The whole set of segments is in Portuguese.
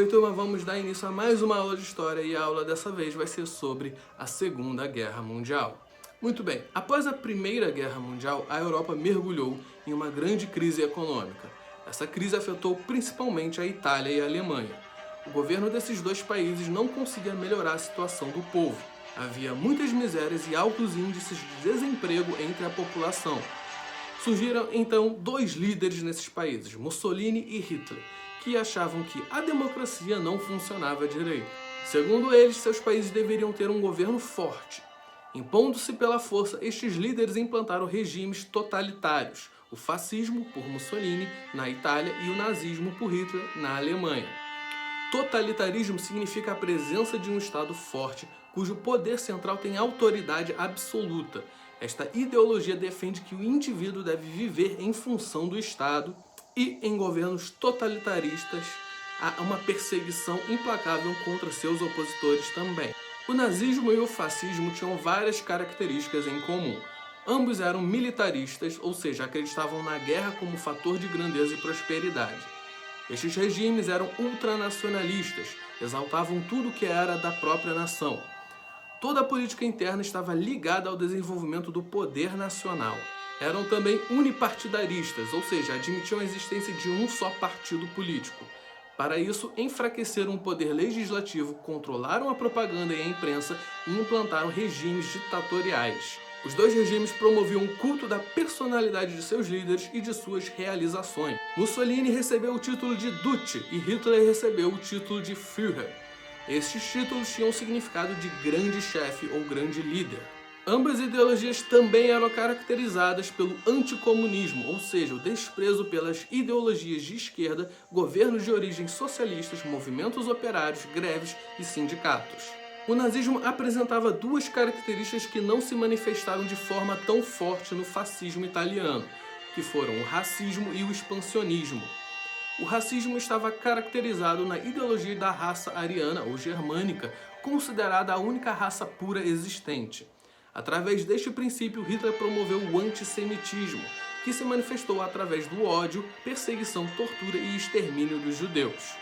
Oi turma, vamos dar início a mais uma aula de História e a aula dessa vez vai ser sobre a Segunda Guerra Mundial. Muito bem, após a Primeira Guerra Mundial, a Europa mergulhou em uma grande crise econômica. Essa crise afetou principalmente a Itália e a Alemanha. O governo desses dois países não conseguia melhorar a situação do povo. Havia muitas misérias e altos índices de desemprego entre a população. Surgiram então dois líderes nesses países, Mussolini e Hitler, que achavam que a democracia não funcionava direito. Segundo eles, seus países deveriam ter um governo forte. Impondo-se pela força, estes líderes implantaram regimes totalitários, o fascismo por Mussolini na Itália e o nazismo por Hitler na Alemanha. Totalitarismo significa a presença de um Estado forte, cujo poder central tem autoridade absoluta. Esta ideologia defende que o indivíduo deve viver em função do Estado e, em governos totalitaristas, há uma perseguição implacável contra seus opositores também. O nazismo e o fascismo tinham várias características em comum. Ambos eram militaristas, ou seja, acreditavam na guerra como fator de grandeza e prosperidade. Estes regimes eram ultranacionalistas, exaltavam tudo que era da própria nação. Toda a política interna estava ligada ao desenvolvimento do poder nacional. Eram também unipartidaristas, ou seja, admitiam a existência de um só partido político. Para isso, enfraqueceram o poder legislativo, controlaram a propaganda e a imprensa e implantaram regimes ditatoriais. Os dois regimes promoviam o culto da personalidade de seus líderes e de suas realizações. Mussolini recebeu o título de Duce e Hitler recebeu o título de Führer. Estes títulos tinham o significado de grande chefe ou grande líder. Ambas ideologias também eram caracterizadas pelo anticomunismo, ou seja, o desprezo pelas ideologias de esquerda, governos de origem socialistas, movimentos operários, greves e sindicatos. O nazismo apresentava duas características que não se manifestaram de forma tão forte no fascismo italiano, que foram o racismo e o expansionismo. O racismo estava caracterizado na ideologia da raça ariana ou germânica, considerada a única raça pura existente. Através deste princípio, Hitler promoveu o antissemitismo, que se manifestou através do ódio, perseguição, tortura e extermínio dos judeus.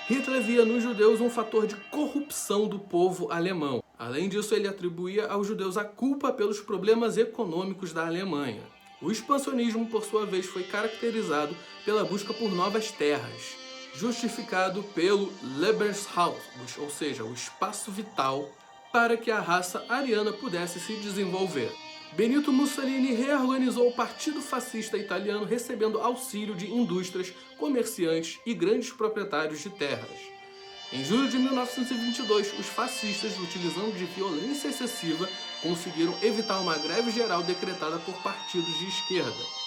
Hitler via nos judeus um fator de corrupção do povo alemão. Além disso, ele atribuía aos judeus a culpa pelos problemas econômicos da Alemanha. O expansionismo, por sua vez, foi caracterizado pela busca por novas terras, justificado pelo Lebensraum, ou seja, o espaço vital, para que a raça ariana pudesse se desenvolver. Benito Mussolini reorganizou o Partido Fascista Italiano recebendo auxílio de indústrias, comerciantes e grandes proprietários de terras. Em julho de 1922, os fascistas, utilizando de violência excessiva, conseguiram evitar uma greve geral decretada por partidos de esquerda.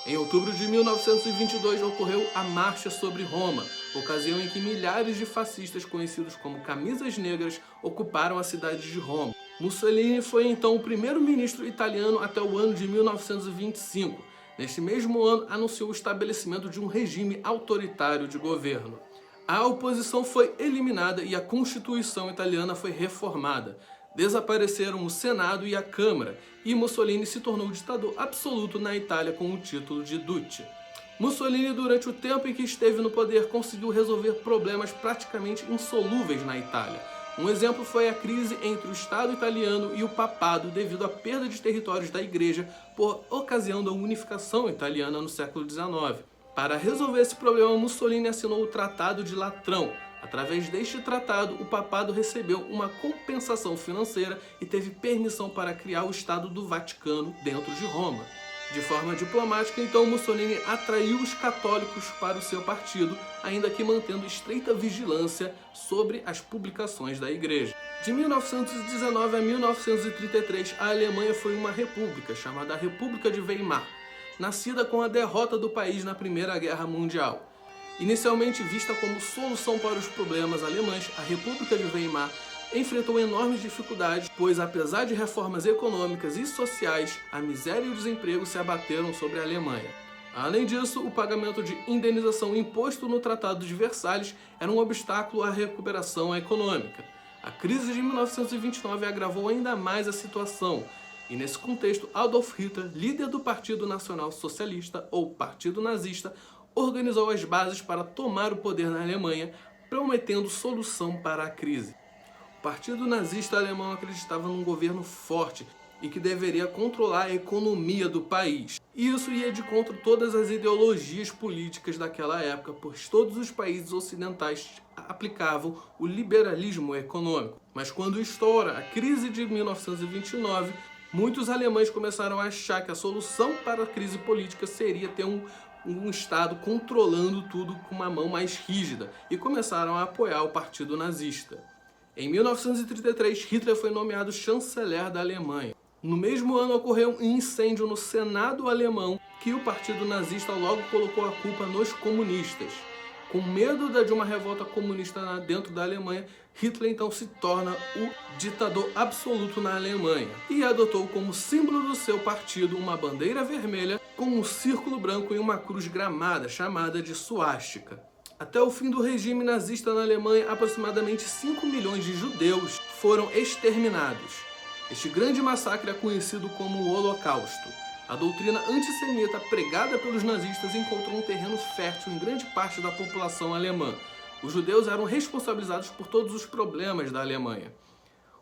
Em outubro de 1922 ocorreu a Marcha sobre Roma, ocasião em que milhares de fascistas conhecidos como Camisas Negras ocuparam a cidade de Roma. Mussolini foi então o primeiro-ministro italiano até o ano de 1925. Neste mesmo ano, anunciou o estabelecimento de um regime autoritário de governo. A oposição foi eliminada e a Constituição italiana foi reformada. Desapareceram o Senado e a Câmara, e Mussolini se tornou ditador absoluto na Itália com o título de Duce. Mussolini, durante o tempo em que esteve no poder, conseguiu resolver problemas praticamente insolúveis na Itália. Um exemplo foi a crise entre o Estado italiano e o papado devido à perda de territórios da Igreja por ocasião da unificação italiana no século XIX. Para resolver esse problema, Mussolini assinou o Tratado de Latrão. Através deste tratado, o papado recebeu uma compensação financeira e teve permissão para criar o Estado do Vaticano dentro de Roma. De forma diplomática, então, Mussolini atraiu os católicos para o seu partido, ainda que mantendo estreita vigilância sobre as publicações da Igreja. De 1919 a 1933, a Alemanha foi uma república, chamada República de Weimar, nascida com a derrota do país na Primeira Guerra Mundial. Inicialmente vista como solução para os problemas alemães, a República de Weimar enfrentou enormes dificuldades, pois apesar de reformas econômicas e sociais, a miséria e o desemprego se abateram sobre a Alemanha. Além disso, o pagamento de indenização imposto no Tratado de Versalhes era um obstáculo à recuperação econômica. A crise de 1929 agravou ainda mais a situação, e nesse contexto, Adolf Hitler, líder do Partido Nacional Socialista ou Partido Nazista, organizou as bases para tomar o poder na Alemanha, prometendo solução para a crise. O Partido Nazista Alemão acreditava num governo forte e que deveria controlar a economia do país. Isso ia de contra todas as ideologias políticas daquela época, pois todos os países ocidentais aplicavam o liberalismo econômico. Mas quando estoura a crise de 1929, muitos alemães começaram a achar que a solução para a crise política seria ter um Estado controlando tudo com uma mão mais rígida e começaram a apoiar o Partido Nazista. Em 1933, Hitler foi nomeado chanceler da Alemanha. No mesmo ano ocorreu um incêndio no Senado alemão que o Partido Nazista logo colocou a culpa nos comunistas. Com medo de uma revolta comunista dentro da Alemanha, Hitler então se torna o ditador absoluto na Alemanha e adotou como símbolo do seu partido uma bandeira vermelha com um círculo branco e uma cruz gramada chamada de suástica. Até o fim do regime nazista na Alemanha, aproximadamente 5 milhões de judeus foram exterminados. Este grande massacre é conhecido como o Holocausto. A doutrina antissemita pregada pelos nazistas encontrou um terreno fértil em grande parte da população alemã. Os judeus eram responsabilizados por todos os problemas da Alemanha.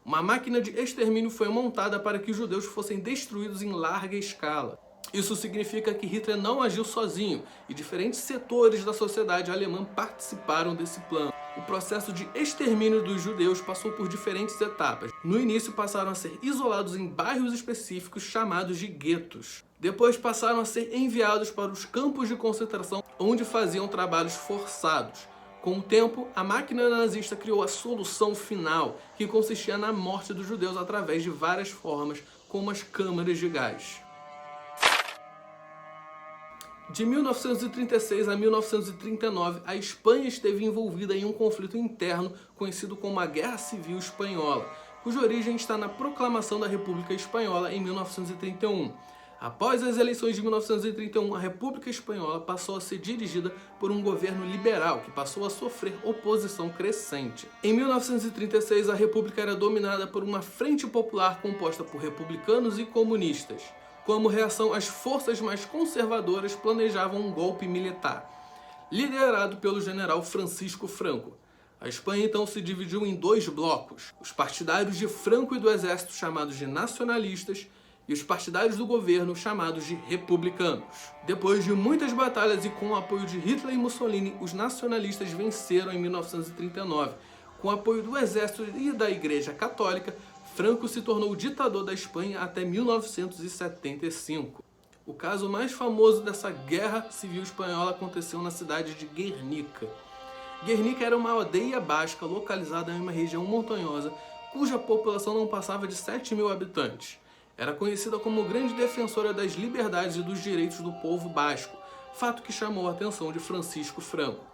Uma máquina de extermínio foi montada para que os judeus fossem destruídos em larga escala. Isso significa que Hitler não agiu sozinho e diferentes setores da sociedade alemã participaram desse plano. O processo de extermínio dos judeus passou por diferentes etapas. No início passaram a ser isolados em bairros específicos chamados de guetos. Depois passaram a ser enviados para os campos de concentração, onde faziam trabalhos forçados. Com o tempo, a máquina nazista criou a solução final, que consistia na morte dos judeus através de várias formas, como as câmaras de gás. De 1936 a 1939, a Espanha esteve envolvida em um conflito interno conhecido como a Guerra Civil Espanhola, cuja origem está na proclamação da República Espanhola em 1931. Após as eleições de 1931, a República Espanhola passou a ser dirigida por um governo liberal, que passou a sofrer oposição crescente. Em 1936, a República era dominada por uma frente popular composta por republicanos e comunistas. Como reação, as forças mais conservadoras planejavam um golpe militar, liderado pelo general Francisco Franco. A Espanha então se dividiu em dois blocos: os partidários de Franco e do exército, chamados de nacionalistas, e os partidários do governo, chamados de republicanos. Depois de muitas batalhas e com o apoio de Hitler e Mussolini, os nacionalistas venceram em 1939. Com o apoio do exército e da Igreja Católica, Franco se tornou ditador da Espanha até 1975. O caso mais famoso dessa guerra civil espanhola aconteceu na cidade de Guernica. Guernica era uma aldeia basca localizada em uma região montanhosa, cuja população não passava de 7.000 habitantes. Era conhecida como grande defensora das liberdades e dos direitos do povo basco, fato que chamou a atenção de Francisco Franco.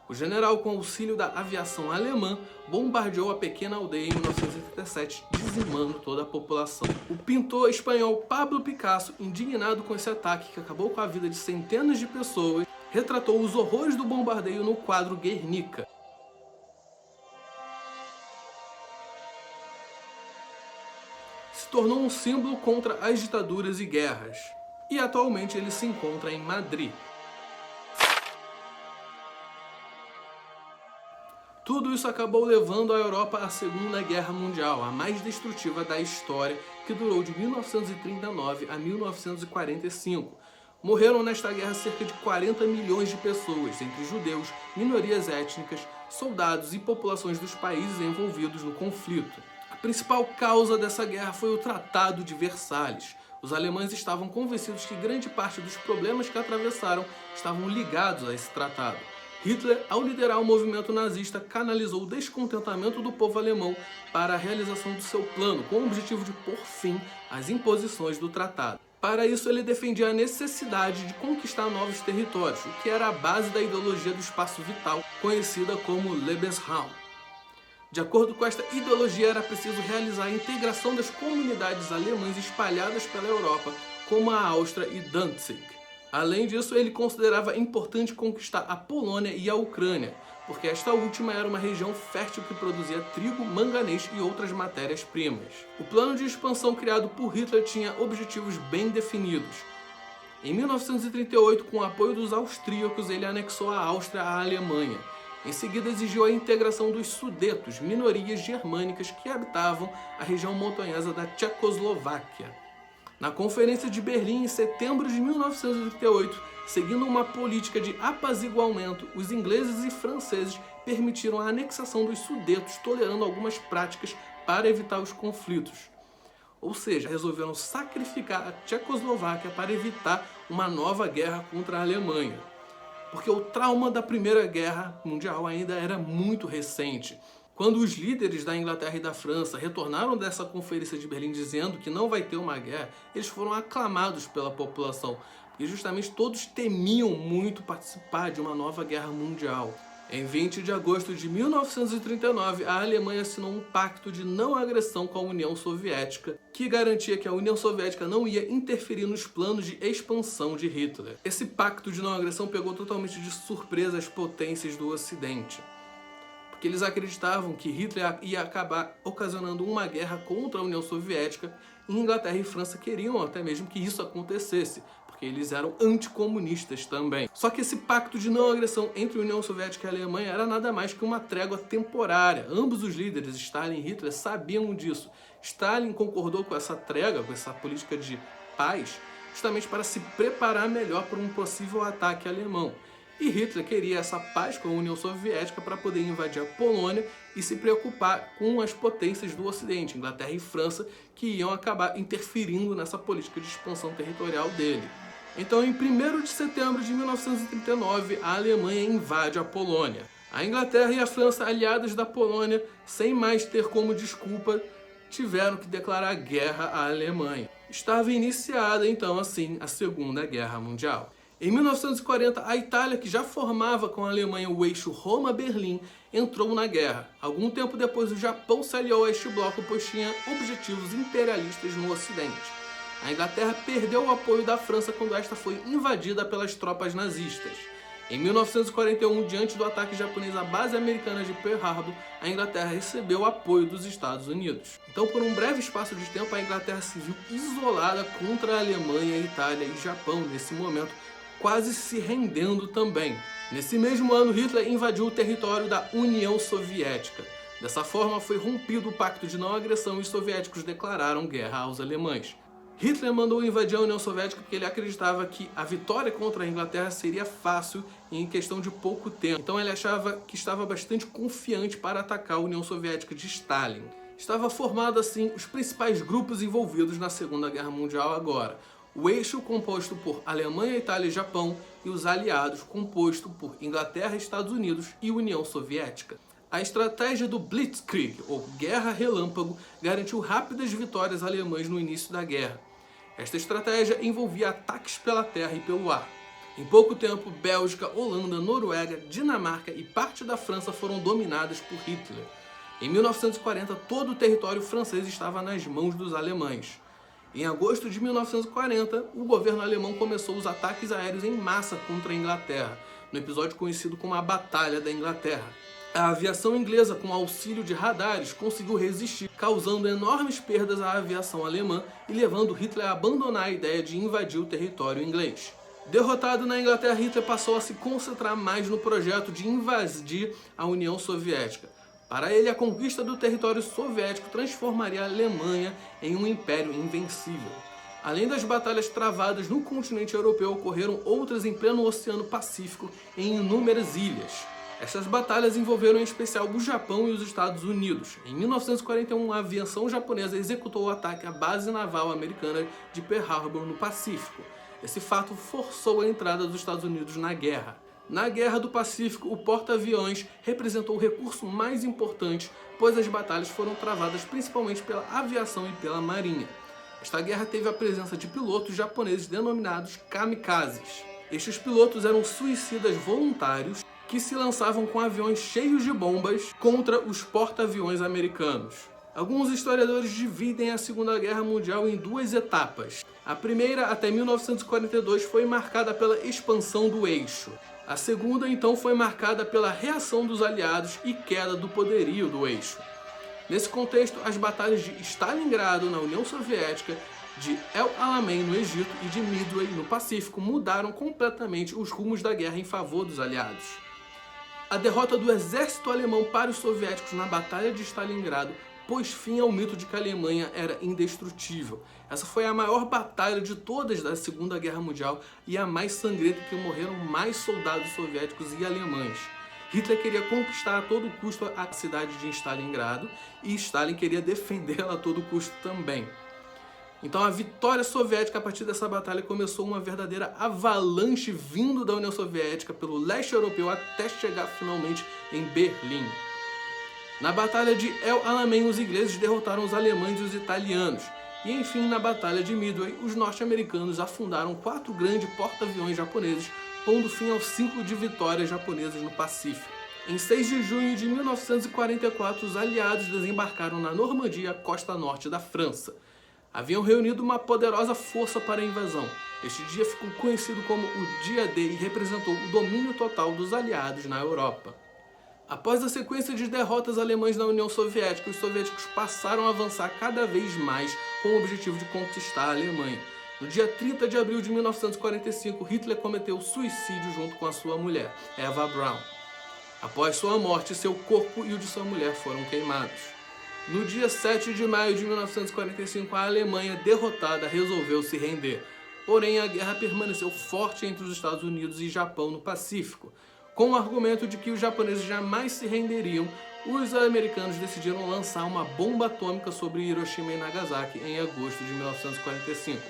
O general, com auxílio da aviação alemã, bombardeou a pequena aldeia em 1937, dizimando toda a população. O pintor espanhol Pablo Picasso, indignado com esse ataque que acabou com a vida de centenas de pessoas, retratou os horrores do bombardeio no quadro Guernica. Se tornou um símbolo contra as ditaduras e guerras, e atualmente ele se encontra em Madrid. Tudo isso acabou levando a Europa à Segunda Guerra Mundial, a mais destrutiva da história, que durou de 1939 a 1945. Morreram nesta guerra cerca de 40 milhões de pessoas, entre judeus, minorias étnicas, soldados e populações dos países envolvidos no conflito. A principal causa dessa guerra foi o Tratado de Versalhes. Os alemães estavam convencidos que grande parte dos problemas que atravessaram estavam ligados a esse tratado. Hitler, ao liderar o movimento nazista, canalizou o descontentamento do povo alemão para a realização do seu plano, com o objetivo de pôr fim às imposições do tratado. Para isso, ele defendia a necessidade de conquistar novos territórios, o que era a base da ideologia do espaço vital, conhecida como Lebensraum. De acordo com esta ideologia, era preciso realizar a integração das comunidades alemãs espalhadas pela Europa, como a Áustria e Danzig. Além disso, ele considerava importante conquistar a Polônia e a Ucrânia, porque esta última era uma região fértil que produzia trigo, manganês e outras matérias-primas. O plano de expansão criado por Hitler tinha objetivos bem definidos. Em 1938, com o apoio dos austríacos, ele anexou a Áustria à Alemanha. Em seguida, exigiu a integração dos Sudetos, minorias germânicas que habitavam a região montanhosa da Tchecoslováquia. Na Conferência de Berlim, em setembro de 1938, seguindo uma política de apaziguamento, os ingleses e franceses permitiram a anexação dos Sudetos, tolerando algumas práticas para evitar os conflitos. Ou seja, resolveram sacrificar a Tchecoslováquia para evitar uma nova guerra contra a Alemanha. Porque o trauma da Primeira Guerra Mundial ainda era muito recente. Quando os líderes da Inglaterra e da França retornaram dessa Conferência de Berlim dizendo que não vai ter uma guerra, eles foram aclamados pela população. E justamente todos temiam muito participar de uma nova guerra mundial. Em 20 de agosto de 1939, a Alemanha assinou um pacto de não agressão com a União Soviética, que garantia que a União Soviética não ia interferir nos planos de expansão de Hitler. Esse pacto de não agressão pegou totalmente de surpresa as potências do Ocidente, porque eles acreditavam que Hitler ia acabar ocasionando uma guerra contra a União Soviética, e Inglaterra e França queriam até mesmo que isso acontecesse, porque eles eram anticomunistas também. Só que esse pacto de não agressão entre a União Soviética e a Alemanha era nada mais que uma trégua temporária. Ambos os líderes, Stalin e Hitler, sabiam disso. Stalin concordou com essa trégua, com essa política de paz, justamente para se preparar melhor para um possível ataque alemão. E Hitler queria essa paz com a União Soviética para poder invadir a Polônia e se preocupar com as potências do Ocidente, Inglaterra e França, que iam acabar interferindo nessa política de expansão territorial dele. Então, em 1º de setembro de 1939, a Alemanha invade a Polônia. A Inglaterra e a França, aliadas da Polônia, sem mais ter como desculpa, tiveram que declarar guerra à Alemanha. Estava iniciada, então, assim, a Segunda Guerra Mundial. Em 1940, a Itália, que já formava com a Alemanha o eixo Roma-Berlim, entrou na guerra. Algum tempo depois, o Japão se aliou a este bloco, pois tinha objetivos imperialistas no Ocidente. A Inglaterra perdeu o apoio da França quando esta foi invadida pelas tropas nazistas. Em 1941, diante do ataque japonês à base americana de Pearl Harbor, a Inglaterra recebeu o apoio dos Estados Unidos. Então, por um breve espaço de tempo, a Inglaterra se viu isolada contra a Alemanha, Itália e Japão nesse momento, quase se rendendo também. Nesse mesmo ano, Hitler invadiu o território da União Soviética. Dessa forma, foi rompido o pacto de não agressão e os soviéticos declararam guerra aos alemães. Hitler mandou invadir a União Soviética porque ele acreditava que a vitória contra a Inglaterra seria fácil em questão de pouco tempo. Então ele achava que estava bastante confiante para atacar a União Soviética de Stalin. Estava formado assim os principais grupos envolvidos na Segunda Guerra Mundial agora. O eixo composto por Alemanha, Itália e Japão e os aliados composto por Inglaterra, Estados Unidos e União Soviética. A estratégia do Blitzkrieg, ou Guerra Relâmpago, garantiu rápidas vitórias alemãs no início da guerra. Esta estratégia envolvia ataques pela terra e pelo ar. Em pouco tempo, Bélgica, Holanda, Noruega, Dinamarca e parte da França foram dominadas por Hitler. Em 1940, todo o território francês estava nas mãos dos alemães. Em agosto de 1940, o governo alemão começou os ataques aéreos em massa contra a Inglaterra, no episódio conhecido como a Batalha da Inglaterra. A aviação inglesa, com auxílio de radares, conseguiu resistir, causando enormes perdas à aviação alemã e levando Hitler a abandonar a ideia de invadir o território inglês. Derrotado na Inglaterra, Hitler passou a se concentrar mais no projeto de invadir a União Soviética. Para ele, a conquista do território soviético transformaria a Alemanha em um império invencível. Além das batalhas travadas no continente europeu, ocorreram outras em pleno Oceano Pacífico em inúmeras ilhas. Estas batalhas envolveram em especial o Japão e os Estados Unidos. Em 1941, a aviação japonesa executou o ataque à base naval americana de Pearl Harbor no Pacífico. Esse fato forçou a entrada dos Estados Unidos na guerra. Na Guerra do Pacífico, o porta-aviões representou o recurso mais importante, pois as batalhas foram travadas principalmente pela aviação e pela marinha. Esta guerra teve a presença de pilotos japoneses denominados kamikazes. Estes pilotos eram suicidas voluntários que se lançavam com aviões cheios de bombas contra os porta-aviões americanos. Alguns historiadores dividem a Segunda Guerra Mundial em duas etapas. A primeira, até 1942, foi marcada pela expansão do eixo. A segunda, então, foi marcada pela reação dos aliados e queda do poderio do eixo. Nesse contexto, as batalhas de Stalingrado, na União Soviética, de El Alamein, no Egito, e de Midway, no Pacífico, mudaram completamente os rumos da guerra em favor dos aliados. A derrota do exército alemão para os soviéticos na Batalha de Stalingrado pôs fim ao mito de que a Alemanha era indestrutível. Essa foi a maior batalha de todas da Segunda Guerra Mundial e a mais sangrenta, que morreram mais soldados soviéticos e alemães. Hitler queria conquistar a todo custo a cidade de Stalingrado e Stalin queria defendê-la a todo custo também. Então a vitória soviética a partir dessa batalha começou uma verdadeira avalanche vindo da União Soviética pelo leste europeu até chegar finalmente em Berlim. Na Batalha de El Alamein, os ingleses derrotaram os alemães e os italianos. E enfim, na Batalha de Midway, os norte-americanos afundaram 4 grandes porta-aviões japoneses, pondo fim ao ciclo de vitórias japonesas no Pacífico. Em 6 de junho de 1944, os aliados desembarcaram na Normandia, costa norte da França. Haviam reunido uma poderosa força para a invasão. Este dia ficou conhecido como o Dia D e representou o domínio total dos aliados na Europa. Após a sequência de derrotas alemãs na União Soviética, os soviéticos passaram a avançar cada vez mais com o objetivo de conquistar a Alemanha. No dia 30 de abril de 1945, Hitler cometeu suicídio junto com a sua mulher, Eva Braun. Após sua morte, seu corpo e o de sua mulher foram queimados. No dia 7 de maio de 1945, a Alemanha, derrotada, resolveu se render. Porém, a guerra permaneceu forte entre os Estados Unidos e Japão no Pacífico. Com o argumento de que os japoneses jamais se renderiam, os americanos decidiram lançar uma bomba atômica sobre Hiroshima e Nagasaki em agosto de 1945.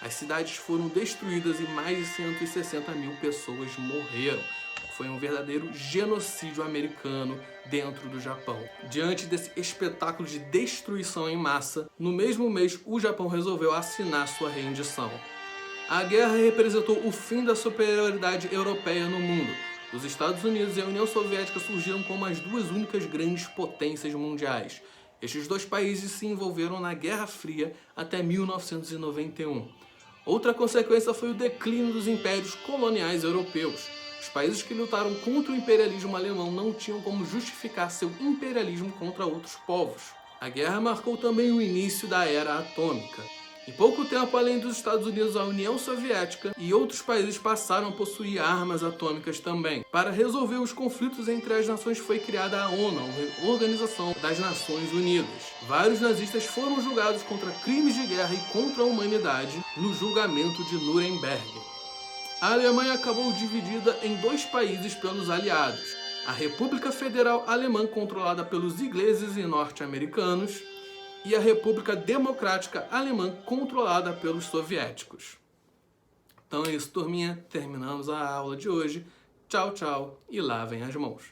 As cidades foram destruídas e mais de 160 mil pessoas morreram. Foi um verdadeiro genocídio americano dentro do Japão. Diante desse espetáculo de destruição em massa, no mesmo mês o Japão resolveu assinar sua rendição. A guerra representou o fim da superioridade europeia no mundo. Os Estados Unidos e a União Soviética surgiram como as duas únicas grandes potências mundiais. Estes dois países se envolveram na Guerra Fria até 1991. Outra consequência foi o declínio dos impérios coloniais europeus. Os países que lutaram contra o imperialismo alemão não tinham como justificar seu imperialismo contra outros povos. A guerra marcou também o início da era atômica. Em pouco tempo, além dos Estados Unidos, a União Soviética e outros países passaram a possuir armas atômicas também. Para resolver os conflitos entre as nações foi criada a ONU, a Organização das Nações Unidas. Vários nazistas foram julgados contra crimes de guerra e contra a humanidade no julgamento de Nuremberg. A Alemanha acabou dividida em 2 países pelos aliados: a República Federal Alemã, controlada pelos ingleses e norte-americanos, e a República Democrática Alemã, controlada pelos soviéticos. Então é isso, turminha. Terminamos a aula de hoje. Tchau, tchau e lavem as mãos.